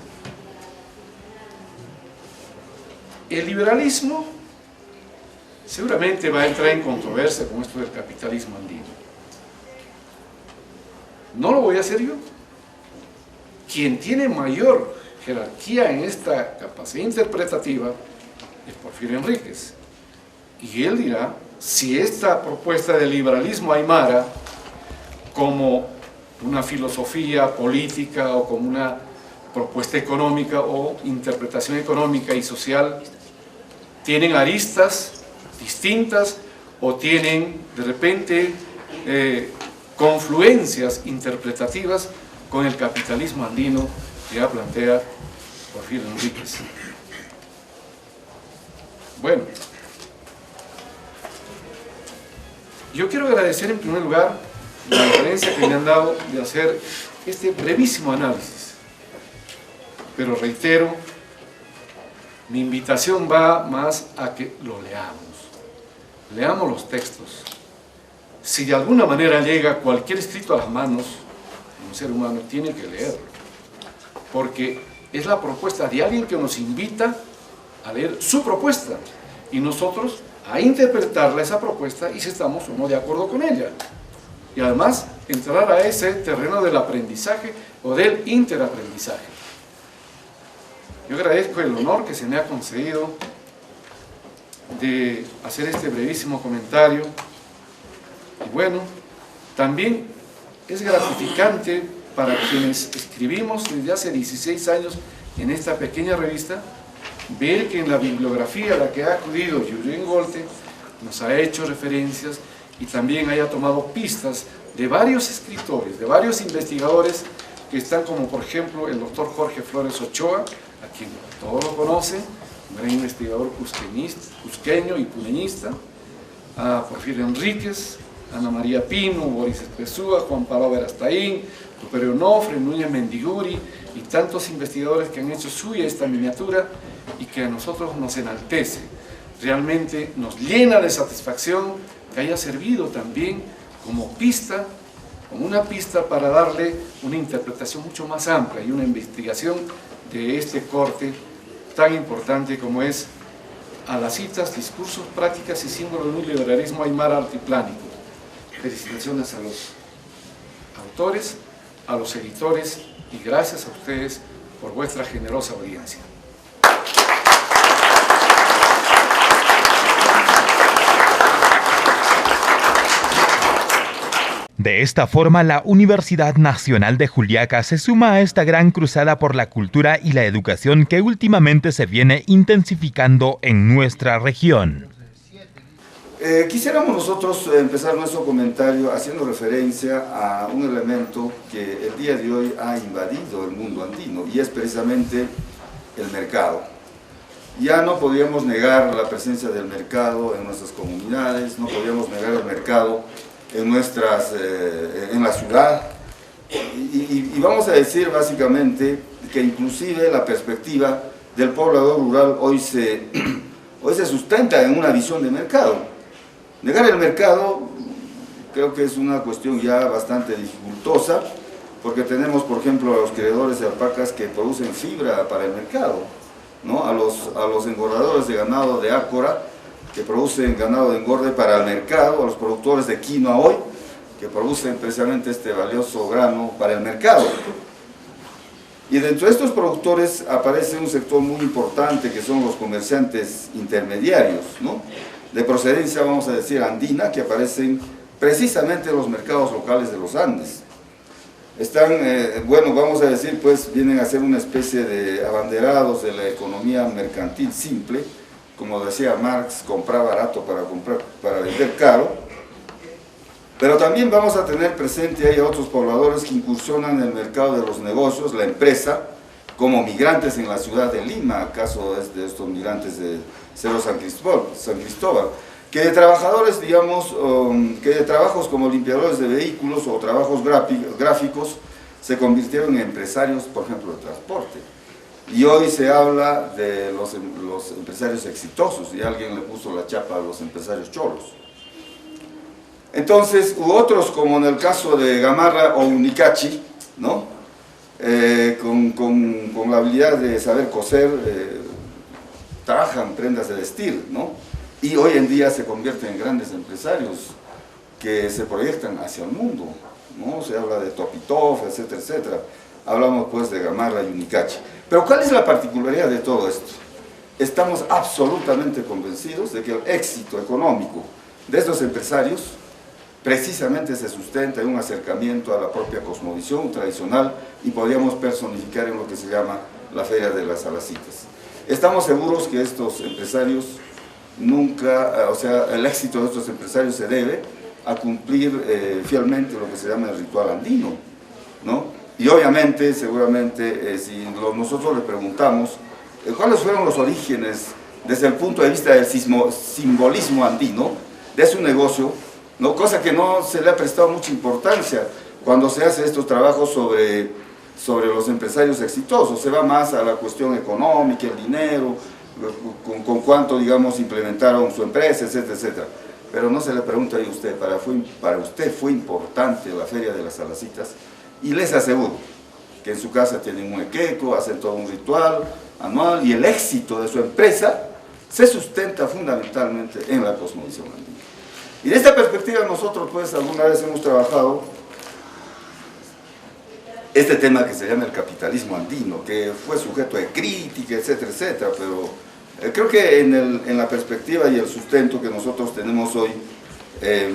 El liberalismo seguramente va a entrar en controversia con esto del capitalismo andino. No lo voy a hacer yo. Quien tiene mayor jerarquía en esta capacidad interpretativa es Porfirio Enríquez, y él dirá si esta propuesta del liberalismo aymara como una filosofía política o como una propuesta económica o interpretación económica y social tienen aristas distintas o tienen de repente confluencias interpretativas con el capitalismo andino que ya plantea Porfirio Enríquez. Bueno, yo quiero agradecer en primer lugar la deferencia que me han dado de hacer este brevísimo análisis, pero reitero, mi invitación va más a que lo leamos los textos. Si de alguna manera llega cualquier escrito a las manos, un ser humano tiene que leerlo, porque es la propuesta de alguien que nos invita a leer su propuesta y nosotros a interpretarla esa propuesta y si estamos o no de acuerdo con ella. Y además entrar a ese terreno del aprendizaje o del interaprendizaje. Yo agradezco el honor que se me ha concedido de hacer este brevísimo comentario. Y bueno, también es gratificante para quienes escribimos desde hace 16 años en esta pequeña revista, ver que en la bibliografía a la que ha acudido Jürgen Golte nos ha hecho referencias y también haya tomado pistas de varios escritores, de varios investigadores que están como por ejemplo el doctor Jorge Flores Ochoa, a quien todos lo conocen, un gran investigador cusqueño y puneñista, a Porfirio Enríquez, Ana María Pino, Boris Espesúa, Juan Pablo Verastaín, Ruperio Onofre, Núñez Mendiguri y tantos investigadores que han hecho suya esta miniatura y que a nosotros nos enaltece. Realmente nos llena de satisfacción que haya servido también como pista, como una pista para darle una interpretación mucho más amplia y una investigación de este corte tan importante como es a las citas, discursos, prácticas y símbolos de un liberalismo aymara altiplánico. Felicitaciones a los autores a los editores y gracias a ustedes por vuestra generosa audiencia. De esta forma, la Universidad Nacional de Juliaca se suma a esta gran cruzada por la cultura y la educación que últimamente se viene intensificando en nuestra región. Quisiéramos nosotros empezar nuestro comentario haciendo referencia a un elemento que el día de hoy ha invadido el mundo andino y es precisamente el mercado. Ya no podíamos negar la presencia del mercado en nuestras comunidades, no podíamos negar el mercado en la ciudad y vamos a decir básicamente que inclusive la perspectiva del poblador rural hoy se sustenta en una visión de mercado. Negar el mercado creo que es una cuestión ya bastante dificultosa porque tenemos por ejemplo a los criadores de alpacas que producen fibra para el mercado, ¿no? a los engordadores de ganado de ácora que producen ganado de engorde para el mercado, a los productores de quinoa hoy, que producen precisamente este valioso grano para el mercado. Y dentro de estos productores aparece un sector muy importante que son los comerciantes intermediarios, ¿no? De procedencia, vamos a decir, andina, que aparecen precisamente en los mercados locales de los Andes. Están, bueno, vamos a decir, pues vienen a ser una especie de abanderados de la economía mercantil simple. Como decía Marx, comprar barato para vender caro, pero también vamos a tener presente ahí a otros pobladores que incursionan en el mercado de los negocios, la empresa, como migrantes en la ciudad de Lima, acaso es de estos migrantes de Cerro San Cristóbal, que de trabajadores, digamos, que de trabajos como limpiadores de vehículos o trabajos gráficos, se convirtieron en empresarios, por ejemplo, de transporte. Y hoy se habla de los empresarios exitosos, y alguien le puso la chapa a los empresarios cholos. Entonces, u otros, como en el caso de Gamarra o Unicachi, ¿no? Con la habilidad de saber coser, trabajan prendas de vestir, ¿no? Y hoy en día se convierten en grandes empresarios que se proyectan hacia el mundo, ¿no? Se habla de Topitov, etcétera, etcétera. Hablamos pues de Gamarra y Unicachi. Pero ¿cuál es la particularidad de todo esto? Estamos absolutamente convencidos de que el éxito económico de estos empresarios precisamente se sustenta en un acercamiento a la propia cosmovisión tradicional y podríamos personificar en lo que se llama la Feria de las Salacitas. Estamos seguros que estos empresarios nunca, o sea, el éxito de estos empresarios se debe a cumplir fielmente lo que se llama el ritual andino, ¿no? Y obviamente, seguramente, si nosotros le preguntamos cuáles fueron los orígenes desde el punto de vista del simbolismo andino de su negocio, ¿no? Cosa que no se le ha prestado mucha importancia cuando se hace estos trabajos sobre los empresarios exitosos, se va más a la cuestión económica, el dinero, con cuánto, digamos, implementaron su empresa, etcétera, etcétera. Pero no se le pregunta a usted, para usted fue importante la Feria de las Salacitas, y les aseguro que en su casa tienen un equeco, hacen todo un ritual anual y el éxito de su empresa se sustenta fundamentalmente en la cosmovisión andina. Y de esta perspectiva nosotros pues alguna vez hemos trabajado este tema que se llama el capitalismo andino, que fue sujeto de crítica, etcétera, etcétera, pero creo que en la perspectiva y el sustento que nosotros tenemos hoy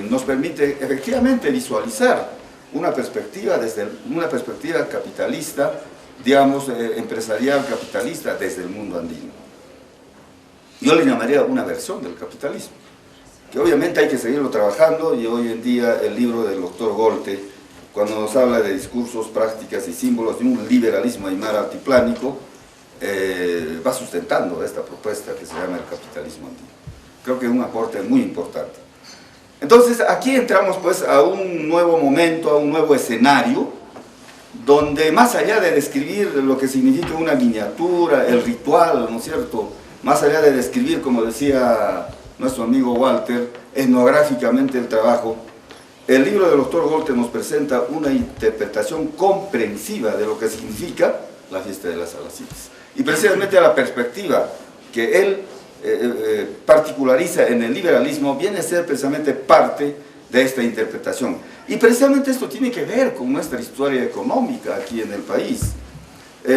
nos permite efectivamente visualizar una perspectiva capitalista, digamos, empresarial capitalista desde el mundo andino. Yo le llamaría una versión del capitalismo, que obviamente hay que seguirlo trabajando, y hoy en día el libro del doctor Golte, cuando nos habla de discursos, prácticas y símbolos de un liberalismo aymara altiplánico, va sustentando esta propuesta que se llama el capitalismo andino. Creo que es un aporte muy importante. Entonces aquí entramos pues a un nuevo momento, a un nuevo escenario, donde más allá de describir lo que significa una miniatura, el ritual, ¿no es cierto?, más allá de describir, como decía nuestro amigo Walter, etnográficamente el trabajo, el libro del doctor Golte nos presenta una interpretación comprensiva de lo que significa la fiesta de las Salacitas. Y precisamente a la perspectiva que él particulariza en el liberalismo viene a ser precisamente parte de esta interpretación. Y precisamente esto tiene que ver con nuestra historia económica aquí en el país.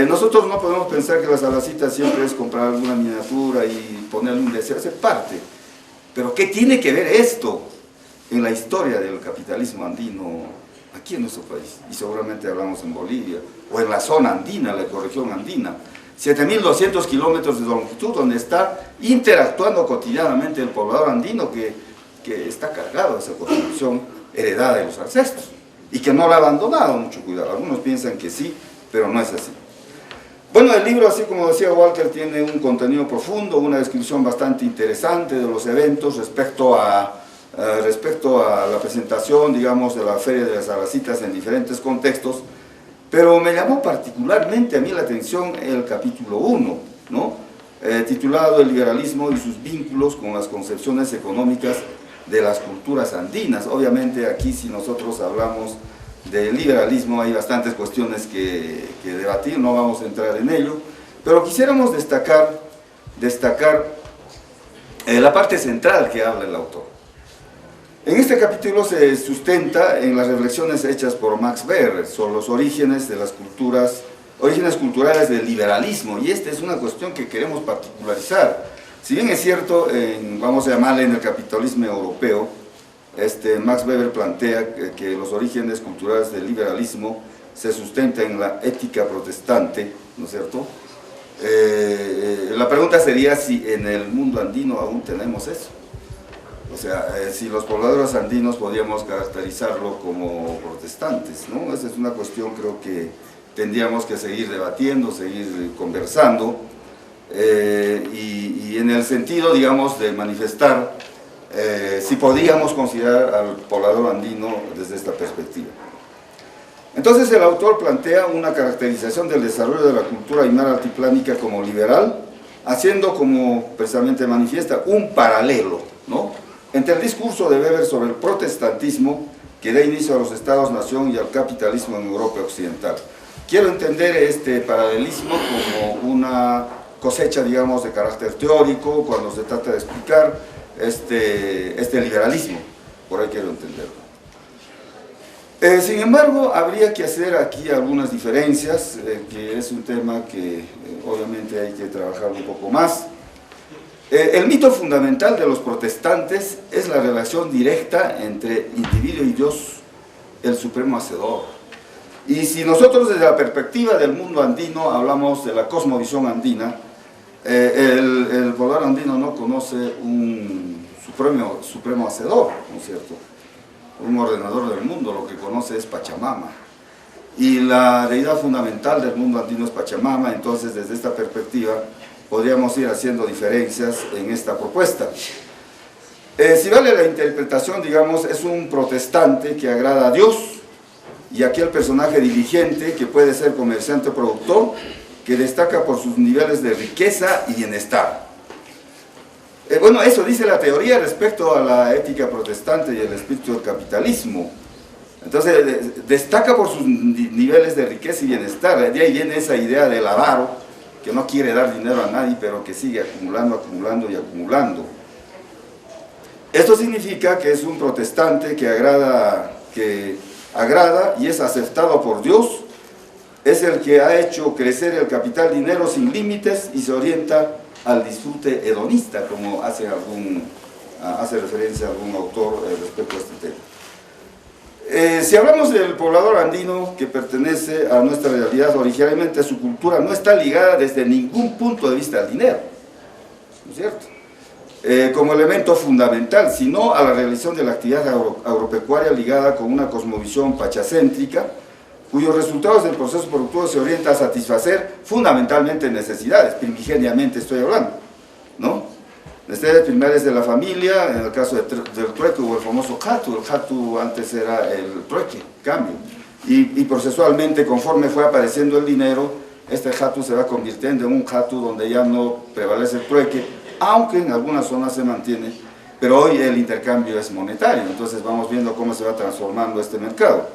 Nosotros no podemos pensar que la salacita siempre es comprar alguna miniatura y ponerle un deseo, es parte. Pero ¿qué tiene que ver esto en la historia del capitalismo andino aquí en nuestro país? Y seguramente hablamos en Bolivia, o en la zona andina, la ecorregión andina. 7.200 kilómetros de longitud, donde está interactuando cotidianamente el poblador andino que está cargado de esa constitución heredada de los ancestros y que no la ha abandonado, mucho cuidado. Algunos piensan que sí, pero no es así. Bueno, el libro, así como decía Walter, tiene un contenido profundo, una descripción bastante interesante de los eventos respecto a la presentación, digamos, de la Feria de las Salacitas en diferentes contextos, pero me llamó particularmente a mí la atención el capítulo 1, ¿no? Titulado El liberalismo y sus vínculos con las concepciones económicas de las culturas andinas. Obviamente aquí, si nosotros hablamos del liberalismo, hay bastantes cuestiones que debatir, no vamos a entrar en ello, pero quisiéramos destacar la parte central que habla el autor. En este capítulo se sustenta en las reflexiones hechas por Max Weber sobre los orígenes de las culturas, orígenes culturales del liberalismo, y esta es una cuestión que queremos particularizar. Si bien es cierto, vamos a llamarle en el capitalismo europeo, Max Weber plantea que los orígenes culturales del liberalismo se sustentan en la ética protestante, ¿no es cierto? La pregunta sería si en el mundo andino aún tenemos eso. O sea, si los pobladores andinos podríamos caracterizarlo como protestantes, ¿no? Esa es una cuestión, creo que tendríamos que seguir debatiendo, seguir conversando, y en el sentido, digamos, de manifestar si podríamos considerar al poblador andino desde esta perspectiva. Entonces el autor plantea una caracterización del desarrollo de la cultura aymara altiplánica como liberal, haciendo, como precisamente manifiesta, un paralelo, ¿no?, entre el discurso de Weber sobre el protestantismo que da inicio a los estados-nación y al capitalismo en Europa occidental. Quiero entender este paralelismo como una cosecha, digamos, de carácter teórico cuando se trata de explicar este liberalismo, por ahí quiero entenderlo. Sin embargo, habría que hacer aquí algunas diferencias, que es un tema que obviamente hay que trabajar un poco más. El mito fundamental de los protestantes es la relación directa entre individuo y Dios, el supremo hacedor. Y si nosotros desde la perspectiva del mundo andino hablamos de la cosmovisión andina, el poblador andino no conoce un supremo hacedor, ¿no es cierto?, un ordenador del mundo, lo que conoce es Pachamama. Y la deidad fundamental del mundo andino es Pachamama. Entonces, desde esta perspectiva, podríamos ir haciendo diferencias en esta propuesta. Si vale la interpretación, digamos, es un protestante que agrada a Dios, y aquí el personaje dirigente, que puede ser comerciante o productor, que destaca por sus niveles de riqueza y bienestar. Bueno, eso dice la teoría respecto a la ética protestante y el espíritu del capitalismo. Entonces, destaca por sus niveles de riqueza y bienestar. De ahí viene esa idea del avaro, que no quiere dar dinero a nadie, pero que sigue acumulando, acumulando y acumulando. Esto significa que es un protestante que agrada y es aceptado por Dios, es el que ha hecho crecer el capital dinero sin límites y se orienta al disfrute hedonista, como hace referencia algún autor respecto a este tema. Si hablamos del poblador andino que pertenece a nuestra realidad, originalmente su cultura no está ligada desde ningún punto de vista al dinero, ¿no es cierto?, como elemento fundamental, sino a la realización de la actividad agropecuaria ligada con una cosmovisión pachacéntrica, cuyos resultados del proceso productivo se orienta a satisfacer fundamentalmente necesidades, primigeniamente estoy hablando, ¿no?, necesidades primarias de la familia, en el caso del trueque o el famoso jatu. El jatu antes era el trueque, cambio, y procesualmente, conforme fue apareciendo el dinero, este jatu se va convirtiendo en un jatu donde ya no prevalece el trueque, aunque en algunas zonas se mantiene, pero hoy el intercambio es monetario. Entonces vamos viendo cómo se va transformando este mercado.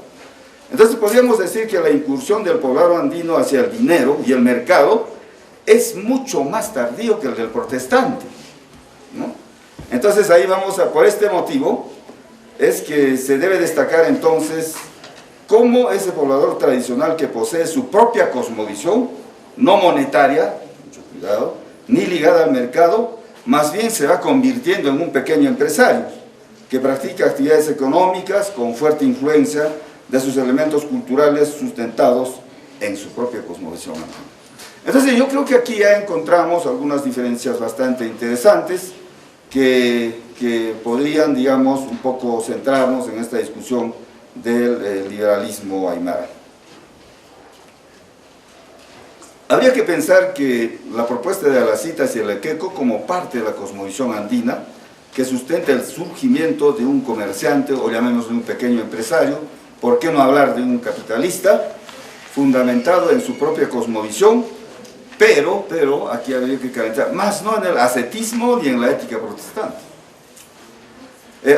Entonces podríamos decir que la incursión del poblador andino hacia el dinero y el mercado es mucho más tardío que el del protestante, ¿no? Entonces ahí vamos por este motivo, es que se debe destacar entonces cómo ese poblador tradicional que posee su propia cosmovisión, no monetaria, mucho cuidado, ni ligada al mercado, más bien se va convirtiendo en un pequeño empresario que practica actividades económicas con fuerte influencia de sus elementos culturales sustentados en su propia cosmovisión. Entonces yo creo que aquí ya encontramos algunas diferencias bastante interesantes que podrían, digamos, un poco centrarnos en esta discusión del liberalismo aymara. Habría que pensar que la propuesta de Alacitas y el Equeco como parte de la cosmovisión andina que sustenta el surgimiento de un comerciante o llamémoslo de un pequeño empresario, ¿por qué no hablar de un capitalista? Fundamentado en su propia cosmovisión, pero aquí habría que calentar, más no en el ascetismo ni en la ética protestante.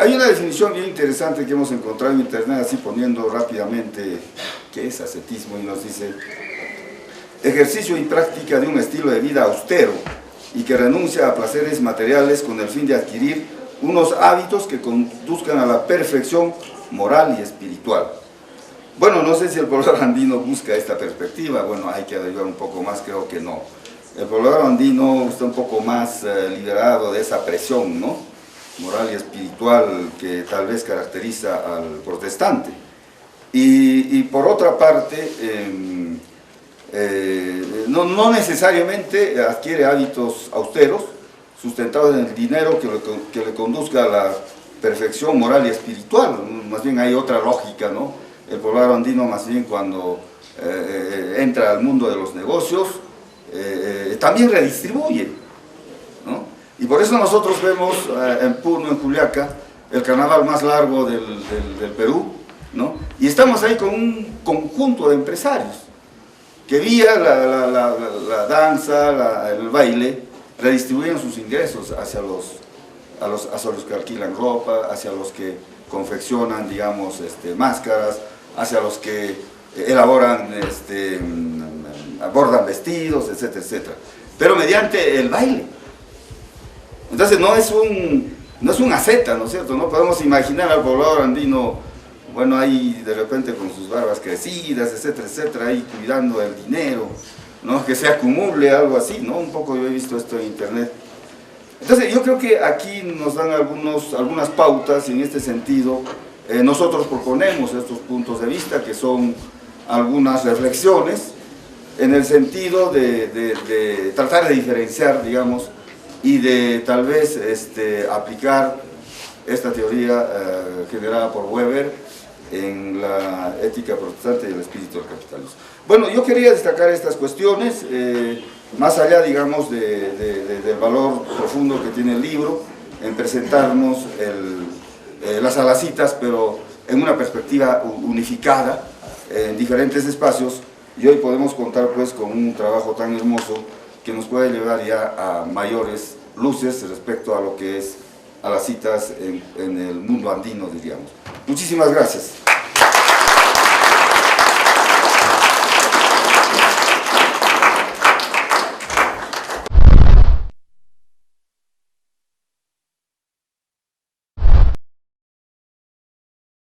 Hay una definición bien interesante que hemos encontrado en internet, así poniendo rápidamente qué es ascetismo, y nos dice: ejercicio y práctica de un estilo de vida austero y que renuncia a placeres materiales con el fin de adquirir unos hábitos que conduzcan a la perfección moral y espiritual. Bueno, no sé si el poblador andino busca esta perspectiva, bueno, hay que averiguar un poco más, creo que no. El poblador andino está un poco más liberado de esa presión, ¿no?, moral y espiritual que tal vez caracteriza al protestante. Y por otra parte, no necesariamente adquiere hábitos austeros, sustentados en el dinero que le conduzca a la perfección moral y espiritual. Más bien hay otra lógica, ¿no? El poblador andino, más bien, cuando entra al mundo de los negocios, también redistribuye, ¿no? Y por eso nosotros vemos en Puno, en Juliaca, el carnaval más largo del Perú, ¿no? Y estamos ahí con un conjunto de empresarios que vía la danza, el baile, redistribuyen sus ingresos hacia los que alquilan ropa, hacia los que confeccionan, digamos, máscaras, hacia los que elaboran, bordan vestidos, etcétera, etcétera. Pero mediante el baile. Entonces no es un asceta, ¿no es cierto? No podemos imaginar al poblador andino, bueno, ahí de repente con sus barbas crecidas, etcétera, etcétera, ahí cuidando el dinero, ¿no?, que se acumule, algo así, ¿no? Un poco yo he visto esto en internet. Entonces yo creo que aquí nos dan algunas pautas, y en este sentido nosotros proponemos estos puntos de vista, que son algunas reflexiones en el sentido de tratar de diferenciar, digamos, y de tal vez aplicar esta teoría generada por Weber en la ética protestante y el espíritu del capitalismo. Bueno, yo quería destacar estas cuestiones, más allá, digamos, del valor profundo que tiene el libro, en presentarnos las Alacitas, pero en una perspectiva unificada, en diferentes espacios, y hoy podemos contar pues con un trabajo tan hermoso que nos puede llevar ya a mayores luces respecto a lo que es Alacitas en el mundo andino, diríamos. Muchísimas gracias.